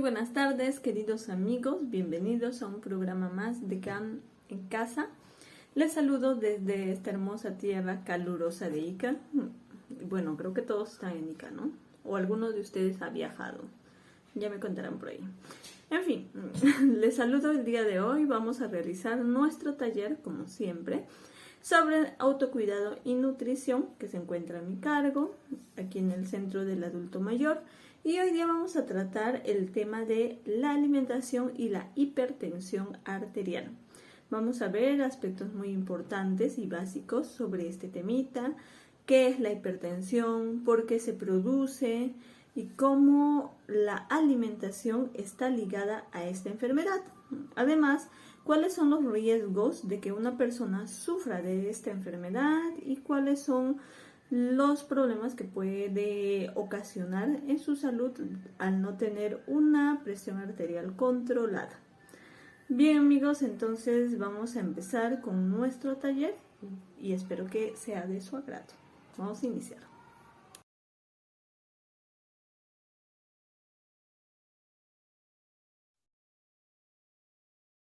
buenas tardes, queridos amigos. Bienvenidos a un programa más de CAN en casa. Les saludo desde esta hermosa tierra calurosa de Ica. Bueno, creo que todos están en Ica, ¿no? O alguno de ustedes ha viajado. Ya me contarán por ahí. En fin, les saludo el día de hoy. Vamos a realizar nuestro taller, como siempre, sobre autocuidado y nutrición, que se encuentra a mi cargo, aquí en el Centro del Adulto Mayor. Y hoy día vamos a tratar el tema de la alimentación y la hipertensión arterial. Vamos a ver aspectos muy importantes y básicos sobre este temita, qué es la hipertensión, por qué se produce y cómo la alimentación está ligada a esta enfermedad. Además, cuáles son los riesgos de que una persona sufra de esta enfermedad y cuáles son los problemas que puede ocasionar en su salud al no tener una presión arterial controlada. Bien, amigos, entonces vamos a empezar con nuestro taller y espero que sea de su agrado. Vamos a iniciar.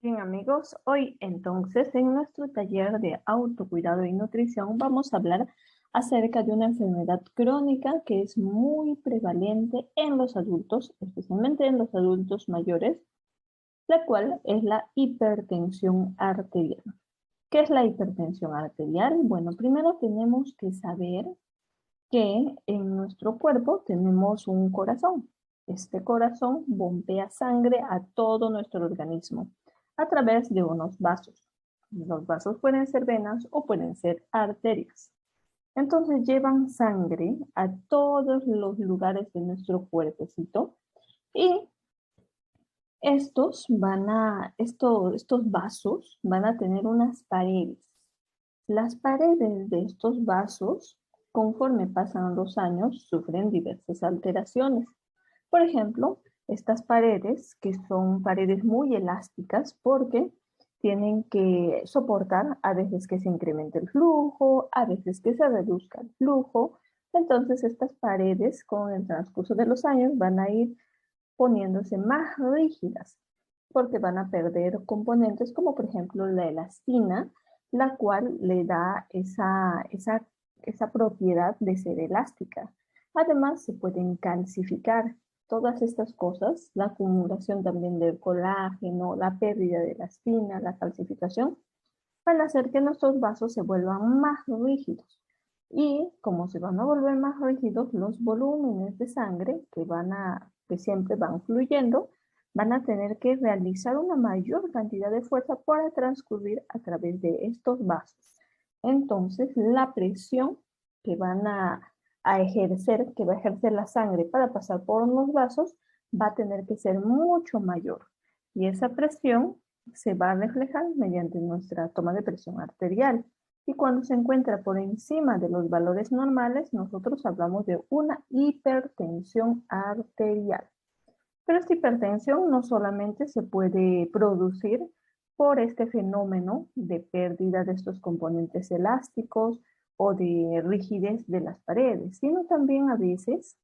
Bien, amigos, hoy entonces en nuestro taller de autocuidado y nutrición vamos a hablar acerca de una enfermedad crónica que es muy prevalente en los adultos, especialmente en los adultos mayores, la cual es la hipertensión arterial. ¿Qué es la hipertensión arterial? Bueno, primero tenemos que saber que en nuestro cuerpo tenemos un corazón. Este corazón bombea sangre a todo nuestro organismo a través de unos vasos. Los vasos pueden ser venas o pueden ser arterias. Entonces llevan sangre a todos los lugares de nuestro cuerpecito y estos vasos van a tener unas paredes. Las paredes de estos vasos, conforme pasan los años, sufren diversas alteraciones. Por ejemplo, estas paredes, que son paredes muy elásticas porque tienen que soportar a veces que se incremente el flujo, a veces que se reduzca el flujo. Entonces, estas paredes con el transcurso de los años van a ir poniéndose más rígidas porque van a perder componentes como por ejemplo la elastina, la cual le da esa propiedad de ser elástica. Además, se pueden calcificar. Todas estas cosas, la acumulación también del colágeno, la pérdida de elastina, la calcificación, van a hacer que nuestros vasos se vuelvan más rígidos. Y como se van a volver más rígidos, los volúmenes de sangre que siempre van fluyendo, van a tener que realizar una mayor cantidad de fuerza para transcurrir a través de estos vasos. Entonces, la presión que va a ejercer la sangre para pasar por los vasos, va a tener que ser mucho mayor. Y esa presión se va a reflejar mediante nuestra toma de presión arterial. Y cuando se encuentra por encima de los valores normales, nosotros hablamos de una hipertensión arterial. Pero esta hipertensión no solamente se puede producir por este fenómeno de pérdida de estos componentes elásticos o de rigidez de las paredes, sino también a veces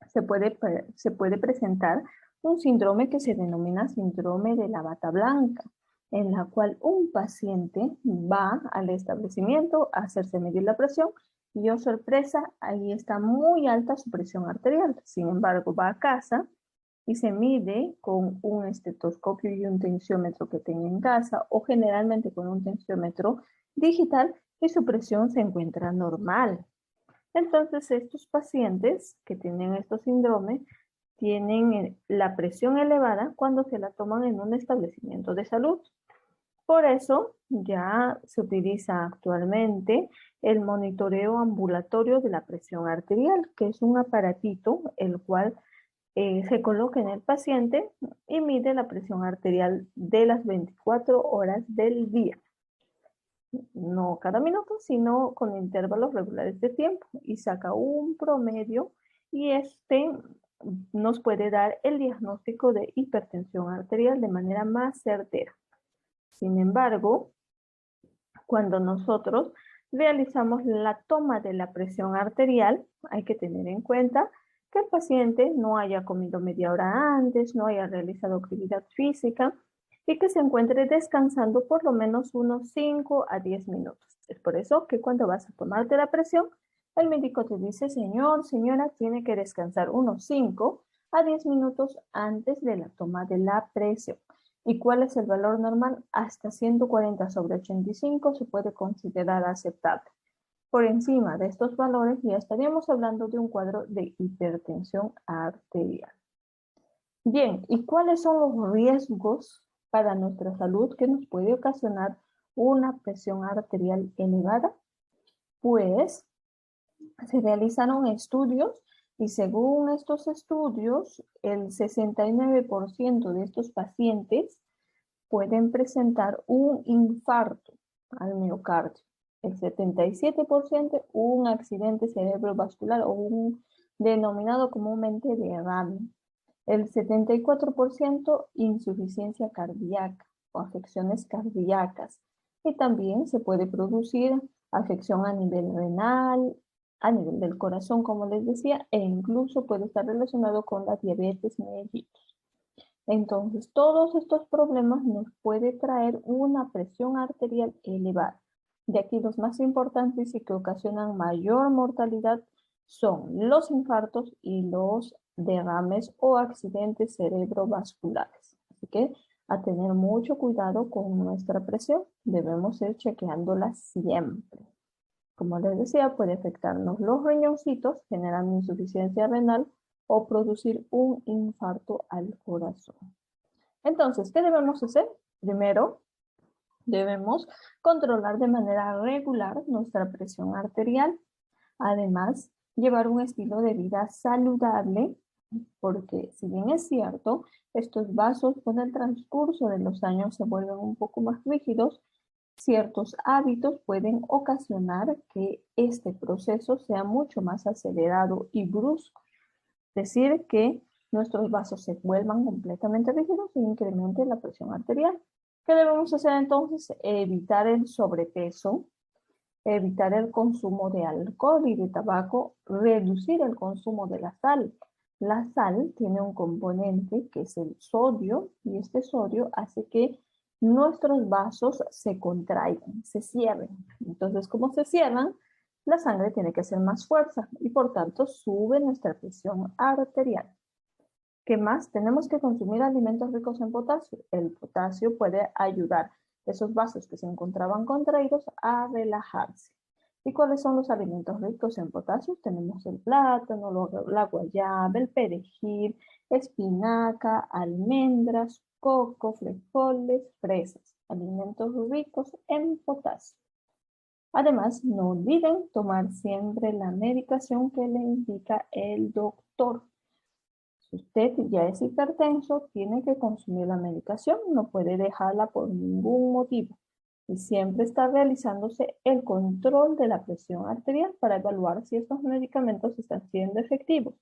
se puede presentar un síndrome que se denomina síndrome de la bata blanca, en la cual un paciente va al establecimiento a hacerse medir la presión y, oh sorpresa, ahí está muy alta su presión arterial. Sin embargo, va a casa y se mide con un estetoscopio y un tensiómetro que tenga en casa o generalmente con un tensiómetro digital y su presión se encuentra normal. Entonces, estos pacientes que tienen estos síndromes tienen la presión elevada cuando se la toman en un establecimiento de salud. Por eso ya se utiliza actualmente el monitoreo ambulatorio de la presión arterial, que es un aparatito el cual se coloca en el paciente y mide la presión arterial de las 24 horas del día. No cada minuto, sino con intervalos regulares de tiempo y saca un promedio y este nos puede dar el diagnóstico de hipertensión arterial de manera más certera. Sin embargo, cuando nosotros realizamos la toma de la presión arterial, hay que tener en cuenta que el paciente no haya comido media hora antes, no haya realizado actividad física y que se encuentre descansando por lo menos unos 5 a 10 minutos. Es por eso que cuando vas a tomarte la presión, el médico te dice, señor, señora, tiene que descansar unos 5 a 10 minutos antes de la toma de la presión. ¿Y cuál es el valor normal? Hasta 140/85 se puede considerar aceptable. Por encima de estos valores ya estaríamos hablando de un cuadro de hipertensión arterial. Bien, ¿y cuáles son los riesgos para nuestra salud que nos puede ocasionar una presión arterial elevada? Pues se realizaron estudios y según estos estudios, el 69% de estos pacientes pueden presentar un infarto al miocardio, el 77% un accidente cerebrovascular o un denominado comúnmente derrame, el 74% insuficiencia cardíaca o afecciones cardíacas y también se puede producir afección a nivel renal, a nivel del corazón, como les decía, e incluso puede estar relacionado con la diabetes mellitus. Entonces, todos estos problemas nos puede traer una presión arterial elevada. De aquí los más importantes y que ocasionan mayor mortalidad son los infartos y los derrames o accidentes cerebrovasculares. Así que a tener mucho cuidado con nuestra presión, debemos ir chequeándola siempre. Como les decía, puede afectarnos los riñoncitos, generando insuficiencia renal o producir un infarto al corazón. Entonces, ¿qué debemos hacer? Primero, debemos controlar de manera regular nuestra presión arterial. Además, llevar un estilo de vida saludable, porque si bien es cierto, estos vasos con el transcurso de los años se vuelven un poco más rígidos, ciertos hábitos pueden ocasionar que este proceso sea mucho más acelerado y brusco. Es decir, que nuestros vasos se vuelvan completamente rígidos e incremente la presión arterial. ¿Qué debemos hacer entonces? Evitar el sobrepeso, evitar el consumo de alcohol y de tabaco, reducir el consumo de la sal. La sal tiene un componente que es el sodio y este sodio hace que nuestros vasos se contraigan, se cierren. Entonces, como se cierran, la sangre tiene que hacer más fuerza y por tanto sube nuestra presión arterial. ¿Qué más? Tenemos que consumir alimentos ricos en potasio. El potasio puede ayudar a esos vasos que se encontraban contraídos a relajarse. ¿Y cuáles son los alimentos ricos en potasio? Tenemos el plátano, la guayaba, el perejil, espinaca, almendras, coco, frijoles, fresas. Alimentos ricos en potasio. Además, no olviden tomar siempre la medicación que le indica el doctor. Si usted ya es hipertenso, tiene que consumir la medicación, no puede dejarla por ningún motivo. Y siempre está realizándose el control de la presión arterial para evaluar si estos medicamentos están siendo efectivos.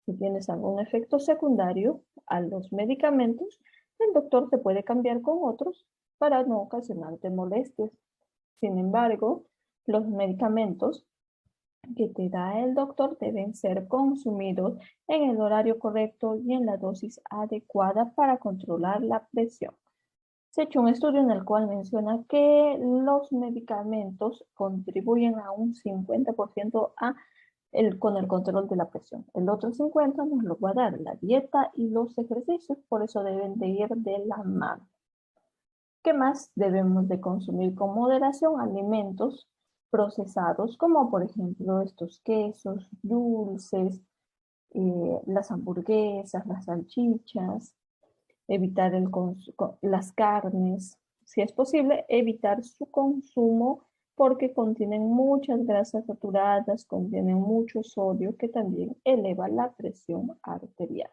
Si tienes algún efecto secundario a los medicamentos, el doctor te puede cambiar con otros para no ocasionarte molestias. Sin embargo, los medicamentos que te da el doctor deben ser consumidos en el horario correcto y en la dosis adecuada para controlar la presión. Se ha hecho un estudio en el cual menciona que los medicamentos contribuyen a un 50% con el control de la presión. El otro 50% nos lo va a dar la dieta y los ejercicios, por eso deben de ir de la mano. ¿Qué más? Debemos de consumir con moderación alimentos procesados, como por ejemplo estos quesos, dulces, las hamburguesas, las salchichas, evitar las carnes, si es posible, evitar su consumo porque contienen muchas grasas saturadas, contienen mucho sodio que también eleva la presión arterial.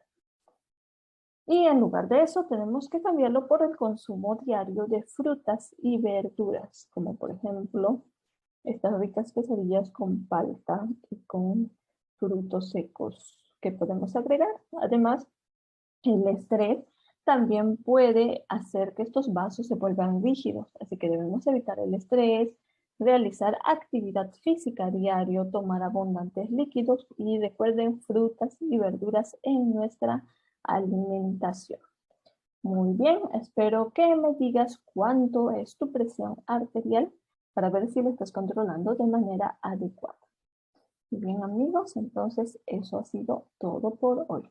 Y en lugar de eso, tenemos que cambiarlo por el consumo diario de frutas y verduras, como por ejemplo, estas ricas quesadillas con palta y con frutos secos que podemos agregar. Además, el estrés también puede hacer que estos vasos se vuelvan rígidos, así que debemos evitar el estrés, realizar actividad física a diario, tomar abundantes líquidos y recuerden frutas y verduras en nuestra alimentación. Muy bien, espero que me digas cuánto es tu presión arterial para ver si lo estás controlando de manera adecuada. Bien, amigos, entonces eso ha sido todo por hoy.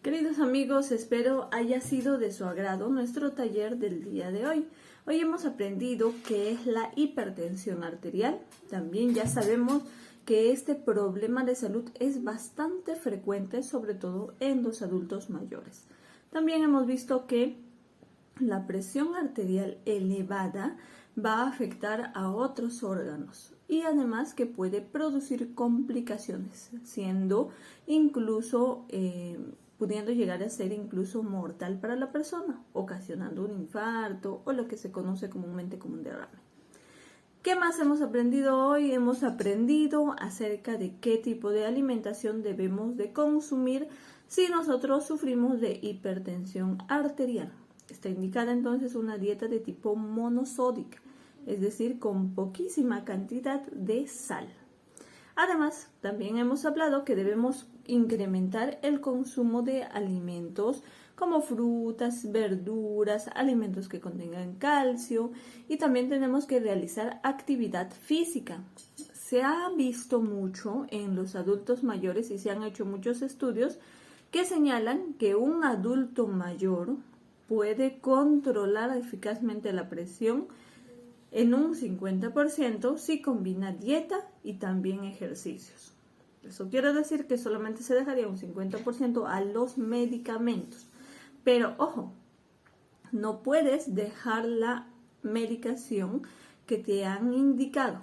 Queridos amigos, espero haya sido de su agrado nuestro taller del día de hoy. Hoy hemos aprendido qué es la hipertensión arterial. También ya sabemos que este problema de salud es bastante frecuente, sobre todo en los adultos mayores. También hemos visto que la presión arterial elevada va a afectar a otros órganos y además que puede producir complicaciones, siendo incluso pudiendo llegar a ser incluso mortal para la persona, ocasionando un infarto o lo que se conoce comúnmente como un derrame. ¿Qué más hemos aprendido hoy? Hemos aprendido acerca de qué tipo de alimentación debemos de consumir si nosotros sufrimos de hipertensión arterial. Está indicada entonces una dieta de tipo monosódica, es decir, con poquísima cantidad de sal. Además, también hemos hablado que debemos incrementar el consumo de alimentos como frutas, verduras, alimentos que contengan calcio y también tenemos que realizar actividad física. Se ha visto mucho en los adultos mayores y se han hecho muchos estudios que señalan que un adulto mayor puede controlar eficazmente la presión en un 50% si combina dieta y también ejercicios. Eso quiere decir que solamente se dejaría un 50% a los medicamentos. Pero ojo, no puedes dejar la medicación que te han indicado.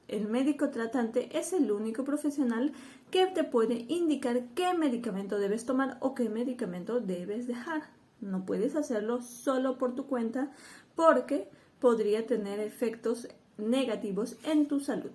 El médico tratante es el único profesional que te puede indicar qué medicamento debes tomar o qué medicamento debes dejar. No puedes hacerlo solo por tu cuenta porque podría tener efectos negativos en tu salud.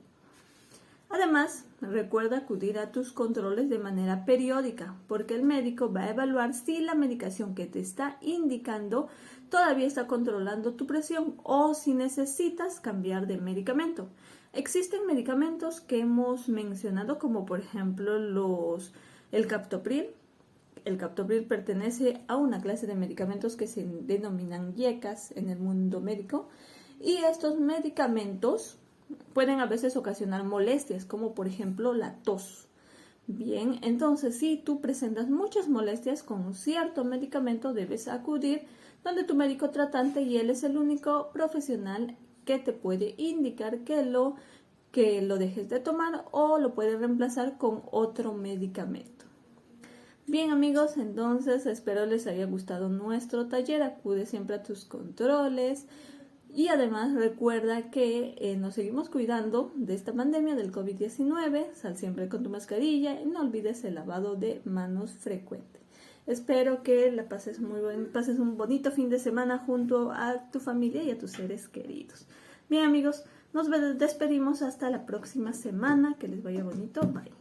Además, recuerda acudir a tus controles de manera periódica, porque el médico va a evaluar si la medicación que te está indicando todavía está controlando tu presión o si necesitas cambiar de medicamento. Existen medicamentos que hemos mencionado como por ejemplo el captopril. El captopril pertenece a una clase de medicamentos que se denominan IECAS en el mundo médico y estos medicamentos pueden a veces ocasionar molestias como por ejemplo la tos. Bien, entonces si tú presentas muchas molestias con un cierto medicamento debes acudir donde tu médico tratante y él es el único profesional que te puede indicar que lo dejes de tomar o lo puede reemplazar con otro medicamento. Bien amigos, entonces espero les haya gustado nuestro taller. Acude siempre a tus controles y además recuerda que nos seguimos cuidando de esta pandemia del COVID-19. Sal siempre con tu mascarilla y no olvides el lavado de manos frecuente. Espero que pases un bonito fin de semana junto a tu familia y a tus seres queridos. Bien amigos, nos despedimos hasta la próxima semana. Que les vaya bonito. Bye.